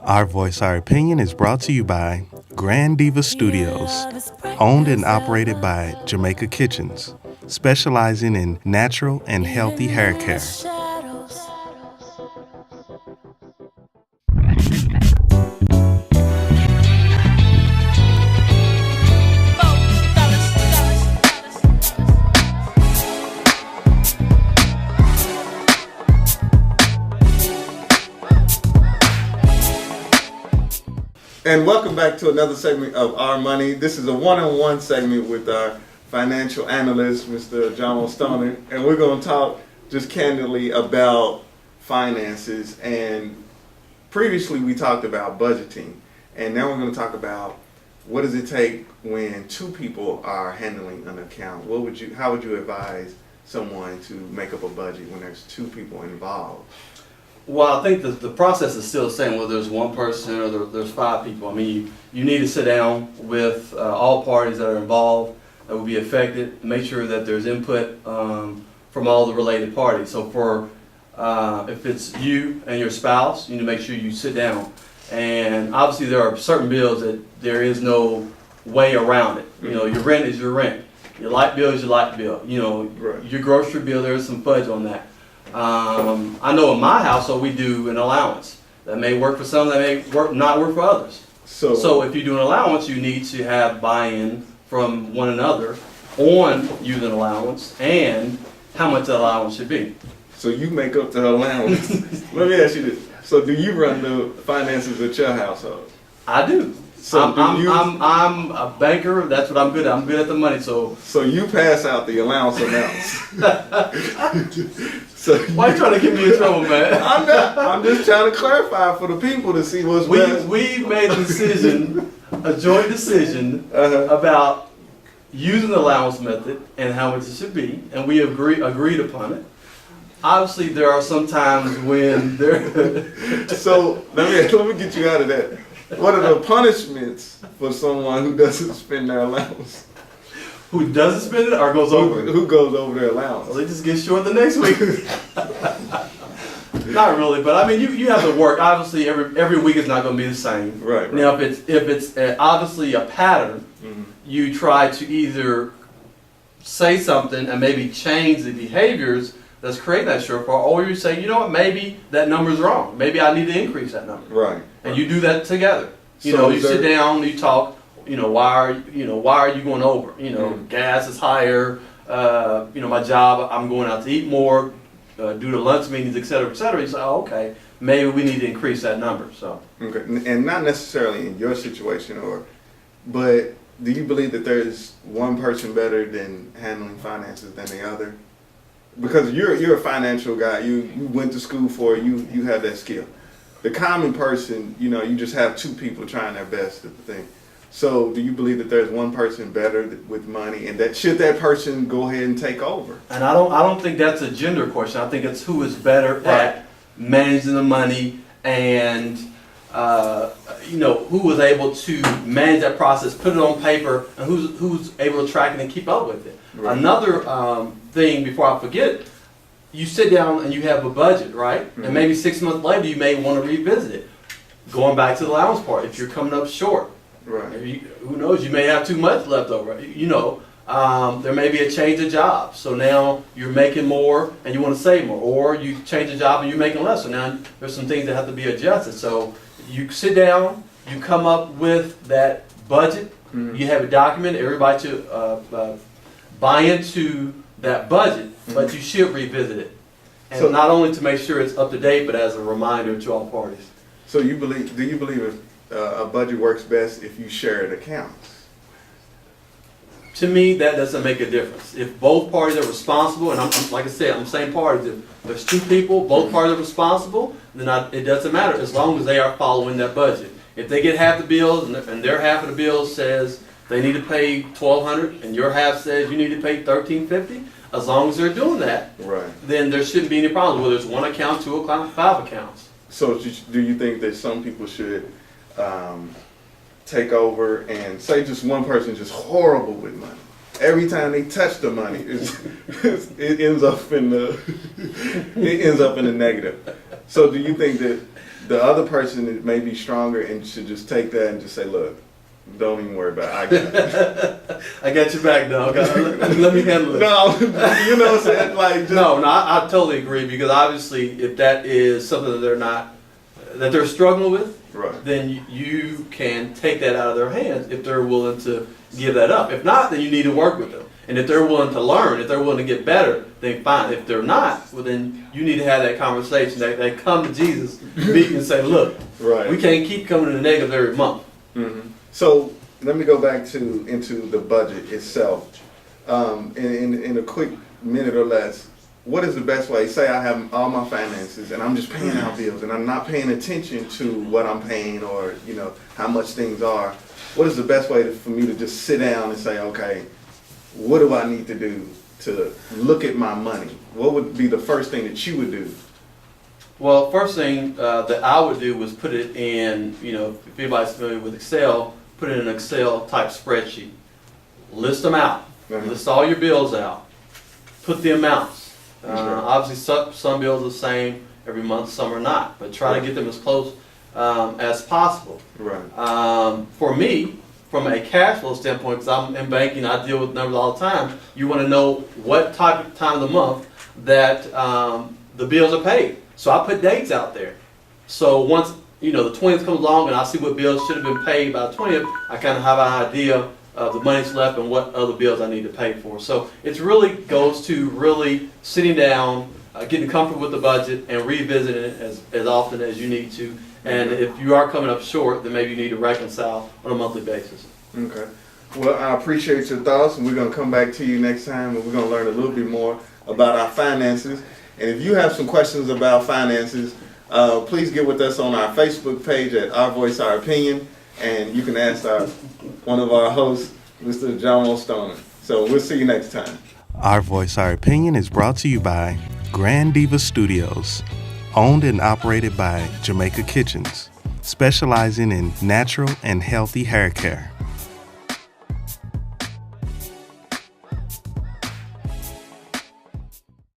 Our Voice, Our Opinion is brought to you by Grand Diva Studios, owned and operated by Jamaica Kitchens, specializing in natural and healthy hair care. And welcome back to another segment of Our Money. This is a one-on-one segment with our financial analyst, Mr. John Stoner, and we're going to talk just candidly about finances. And previously we talked about budgeting, and now we're going to talk about what does it take when two people are handling an account. How would you advise someone to make up a budget when there's two people involved? Well, I think the process is still the same, whether there's one person or there's five people. I mean, you need to sit down with all parties that are involved that will be affected, make sure that there's input from all the related parties. So for if it's you and your spouse, you need to make sure you sit down. And obviously there are certain bills that there is no way around it. You know, your rent is your rent. Your light bill is your light bill. You know, Right. Your grocery bill, there's some fudge on that. I know in my household we do an allowance. That may work for some, that may not work for others. So if you do an allowance, you need to have buy-in from one another on using allowance and how much that allowance should be. So you make up the allowance. Let me ask you this. So do you run the finances at your household? I do. So I'm a banker. That's what I'm good at. I'm good at the money. So you pass out the allowance amounts. Why are you trying to get me in trouble, man? I'm not. I'm just trying to clarify for the people to see what's best. We made a decision, a joint decision about using the allowance method and how much it should be, and we agreed upon it. Obviously, there are some times when there. So let me get you out of that. What are the punishments for someone who doesn't spend their allowance? Who doesn't spend it or goes over it? Who goes over their allowance? Well, they just get short the next week. Not really, but I mean, you have to work. Obviously, every week is not going to be the same. Right. Now, if it's obviously a pattern, you try to either say something and maybe change the behaviors that's creating that shortfall, or you say, you know what, maybe that number's wrong. Maybe I need to increase that number. Right. And you do that together. You So know, you sit down, you talk. You know, why are you going over? You know, gas is higher. You know, my job, I'm going out to eat more, due to lunch meetings, et cetera, et cetera. You say, oh, okay, maybe we need to increase that number. So. Okay. And not necessarily in your situation, but do you believe that there's one person better than handling finances than the other? Because you're a financial guy. You went to school for it. You have that skill. The common person, you know, you just have two people trying their best at the thing. So do you believe that there's one person better with money, and that should that person go ahead and take over? And I don't think that's a gender question. I think it's who is better at managing the money and you know, who was able to manage that process, put it on paper, and who's able to track it and keep up with it. Right. Another thing before I forget, you sit down and you have a budget, right? And maybe 6 months later you may want to revisit it. Going back to the allowance part, if you're coming up short. Right. Who knows? You may have too much left over. You know, there may be a change of job. So now you're making more and you want to save more. Or you change a job and you're making less. So now there's some things that have to be adjusted. So you sit down, you come up with that budget. You have a document. Everybody to buy into that budget, but you should revisit it. And So- not only to make sure it's up to date, but as a reminder to all parties. So do you believe a budget works best if you shared accounts? To me, that doesn't make a difference. If both parties are responsible, and I'm like I said, I'm saying parties. If there's two people, both parties are responsible, then it doesn't matter as long as they are following that budget. If they get half the bills and their half of the bill says they need to pay $1,200 and your half says you need to pay $1,350, as long as they're doing that, Right. then there shouldn't be any problem. Whether it's one account, two accounts, five accounts. So do you think that some people should take over and say just one person just horrible with money? Every time they touch the money, it ends up in the negative. So do you think that the other person may be stronger and should just take that and just say, look, don't even worry about it. I got it. I got your back, dog. Let me handle it. No, you know what I'm saying? Like, just, No, I totally agree, because obviously if that is something that they're struggling with, right. then you can take that out of their hands if they're willing to give that up. If not, then you need to work with them. And if they're willing to learn, if they're willing to get better, then fine. If they're not, well, then you need to have that conversation. They come to Jesus, meet and say, look, Right. we can't keep coming to the negative every month. Mm-hmm. So let me go back into the budget itself. In a quick minute or less, what is the best way? Say I have all my finances and I'm just paying out bills and I'm not paying attention to what I'm paying or how much things are. What is the best way for me to just sit down and say, okay, what do I need to do to look at my money? What would be the first thing that you would do? Well, first thing that I would do was put it in, if anybody's familiar with Excel, put it in an Excel type spreadsheet. List them out. Uh-huh. List all your bills out. Put the amounts. Okay. Obviously, some bills are the same every month, some are not. But try to get them as close as possible. Right. For me, from a cash flow standpoint, because I'm in banking, I deal with numbers all the time. You want to know what time of the month that the bills are paid. So I put dates out there. So once the 20th comes along and I see what bills should have been paid by the 20th, I kind of have an idea of the money's left and what other bills I need to pay for. So it really goes to really sitting down, getting comfortable with the budget, and revisiting it as often as you need to. And if you are coming up short, then maybe you need to reconcile on a monthly basis. Okay. Well, I appreciate your thoughts, and we're going to come back to you next time, and we're going to learn a little bit more about our finances. And if you have some questions about finances, please get with us on our Facebook page at Our Voice, Our Opinion, and you can ask one of our hosts, Mr. John Stoner. So we'll see you next time. Our Voice, Our Opinion is brought to you by Grand Diva Studios, owned and operated by Jamaica Kitchens, specializing in natural and healthy hair care.